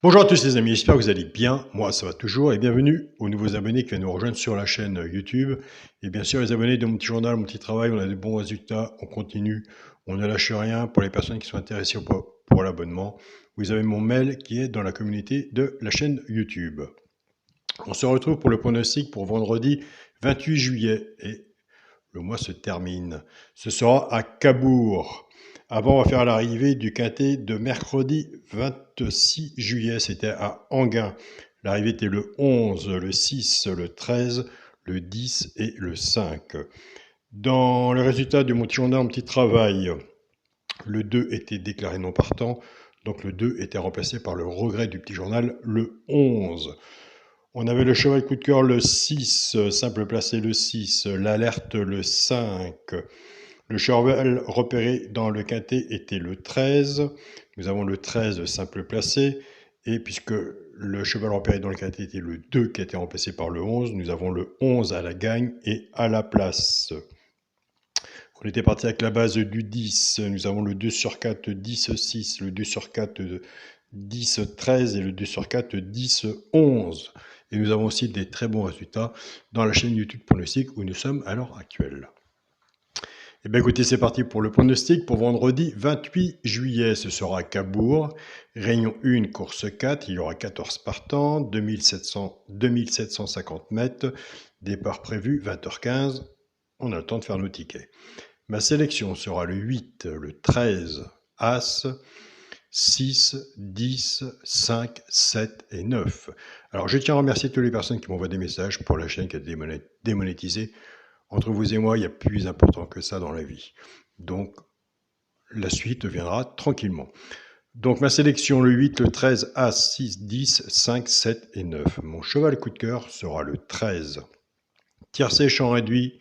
Bonjour à tous les amis, j'espère que vous allez bien. Moi, ça va toujours et bienvenue aux nouveaux abonnés qui viennent nous rejoindre sur la chaîne YouTube. Et bien sûr, les abonnés de mon petit journal, mon petit travail, on a de bons résultats, on continue, on ne lâche rien. Pour les personnes qui sont intéressées pour l'abonnement, vous avez mon mail qui est dans la communauté de la chaîne YouTube. On se retrouve pour le pronostic pour vendredi 28 juillet et le mois se termine. Ce sera à Cabourg. Avant, on va faire l'arrivée du quintet de mercredi 26 juillet. C'était à Enghien. L'arrivée était le 11, le 6, le 13, le 10 et le 5. Dans le résultat de mon petit journal, mon petit travail, le 2 était déclaré non partant. Donc le 2 était remplacé par le regret du petit journal, le 11. On avait le cheval coup de cœur le 6, simple placé le 6, l'alerte le 5. Le cheval repéré dans le quintet était le 13. Nous avons le 13 simple placé. Et puisque le cheval repéré dans le quintet était le 2 qui a été remplacé par le 11, nous avons le 11 à la gagne et à la place. On était parti avec la base du 10. Nous avons le 2 sur 4, 10, 6, le 2 sur 4, 10, 13 et le 2 sur 4, 10, 11. Et nous avons aussi des très bons résultats dans la chaîne YouTube Pronostic où nous sommes à l'heure actuelle. Eh bien écoutez, c'est parti pour le pronostic pour vendredi 28 juillet. Ce sera à Cabourg, Réunion 1, course 4. Il y aura 14 partants, 2750 mètres. Départ prévu 20h15. On a le temps de faire nos tickets. Ma sélection sera le 8, le 13, As, 6, 10, 5, 7 et 9. Alors je tiens à remercier toutes les personnes qui m'envoient des messages pour la chaîne qui a été démonétisée. Entre vous et moi, il y a plus important que ça dans la vie. Donc la suite viendra tranquillement. Donc ma sélection, le 8, le 13, As, 6, 10, 5, 7 et 9. Mon cheval coup de cœur sera le 13. Tiercé, champ réduit,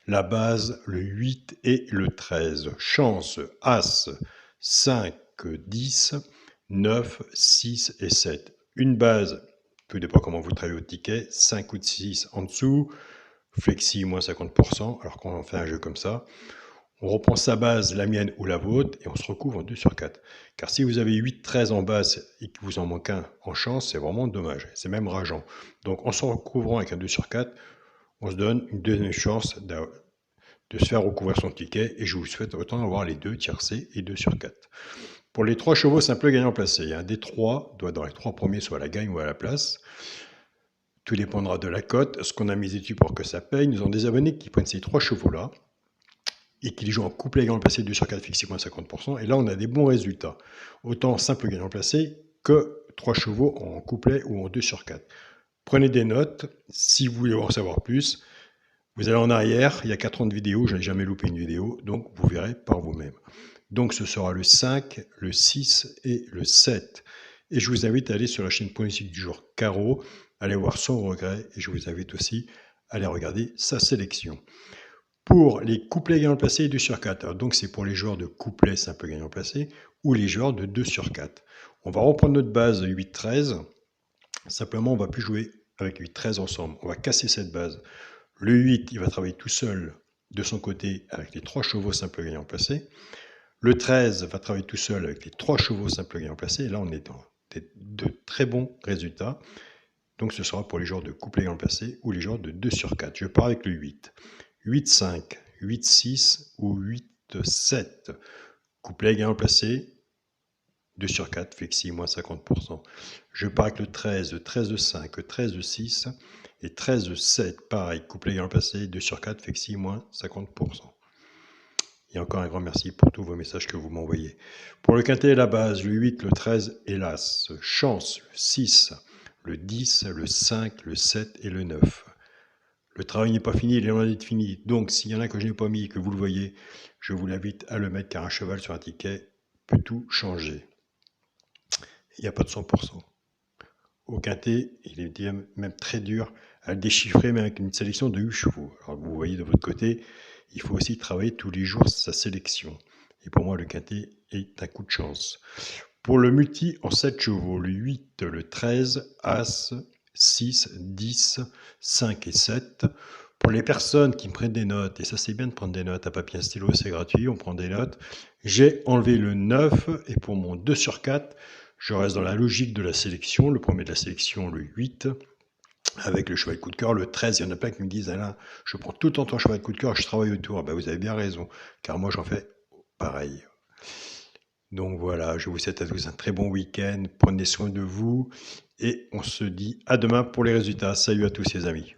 la base, le 8 et le 13. Chance, As, 5, 10, 9, 6 et 7. Une base, tout dépend comment vous travaillez votre ticket, 5 ou 6 en dessous, flexi moins 50%, alors quand on fait un jeu comme ça, on reprend sa base, la mienne ou la vôtre, et on se recouvre en 2 sur 4. Car si vous avez 8, 13 en base et qu'il vous en manque un en chance, c'est vraiment dommage, c'est même rageant. Donc en se recouvrant avec un 2 sur 4, on se donne une deuxième chance de se faire recouvrir son ticket, et je vous souhaite autant avoir les deux tiercés et 2 sur 4. Pour les 3 chevaux simple gagnant placé, un des 3 doit dans les 3 premiers soit à la gagne ou à la place. Tout dépendra de la cote, ce qu'on a misé dessus pour que ça paye. Nous avons des abonnés qui prennent ces 3 chevaux-là et qui les jouent en couplet gagnant placé 2 sur 4 fixé moins 50%. Et là, on a des bons résultats. Autant simple gagnant placé que 3 chevaux en couplet ou en 2 sur 4. Prenez des notes. Si vous voulez en savoir plus, vous allez en arrière. Il y a 4 ans de vidéo. Je n'ai jamais loupé une vidéo. Donc, vous verrez par vous-même. Donc, ce sera le 5, le 6 et le 7. Et je vous invite à aller sur la chaîne Pronostic du jour Caro, allez voir son regret, et je vous invite aussi à aller regarder sa sélection. Pour les couplets gagnants placés 2 sur 4, donc c'est pour les joueurs de couplet simple gagnant placé ou les joueurs de 2 sur 4. On va reprendre notre base 8-13, simplement on ne va plus jouer avec 8-13 ensemble, on va casser cette base. Le 8, il va travailler tout seul de son côté avec les 3 chevaux simple gagnant placé. Le 13 va travailler tout seul avec les 3 chevaux simple gagnant placé, et là on est dans de très bons résultats. Donc ce sera pour les joueurs de couplet gagnant placé ou les joueurs de 2 sur 4. Je pars avec le 8. 8-5, 8-6 ou 8-7. Couplet gagnant placé, 2 sur 4, flexi, moins 50%. Je pars avec le 13, 13-5, 13-6 et 13-7. Pareil, couplet gagnant placé, 2 sur 4, flexi, moins 50%. Et encore un grand merci pour tous vos messages que vous m'envoyez. Pour le quintet et la base, le 8, le 13, hélas. Chance, le 6, le 10, le 5, le 7 et le 9. Le travail n'est pas fini, il est loin d'être fini. Donc, s'il y en a que je n'ai pas mis et que vous le voyez, je vous l'invite à le mettre car un cheval sur un ticket peut tout changer. Il n'y a pas de 100%. Au quintet, il est même très dur à le déchiffrer, même avec une sélection de 8 chevaux. Alors, vous voyez de votre côté, il faut aussi travailler tous les jours sa sélection. Et pour moi, le quintet est un coup de chance. Pour le multi en 7 chevaux, le 8, le 13, As, 6, 10, 5 et 7. Pour les personnes qui me prennent des notes, et ça c'est bien de prendre des notes à papier et stylo, c'est gratuit, on prend des notes. J'ai enlevé le 9 et pour mon 2 sur 4, Je reste dans la logique de la sélection. Le premier de la sélection, le 8, avec le cheval coup de cœur. Le 13, il y en a plein qui me disent, Alain, je prends tout le temps ton cheval coup de cœur, je travaille autour. Ben, vous avez bien raison, car moi j'en fais pareil. Donc voilà, je vous souhaite à tous un très bon week-end. Prenez soin de vous et on se dit à demain pour les résultats. Salut à tous les amis.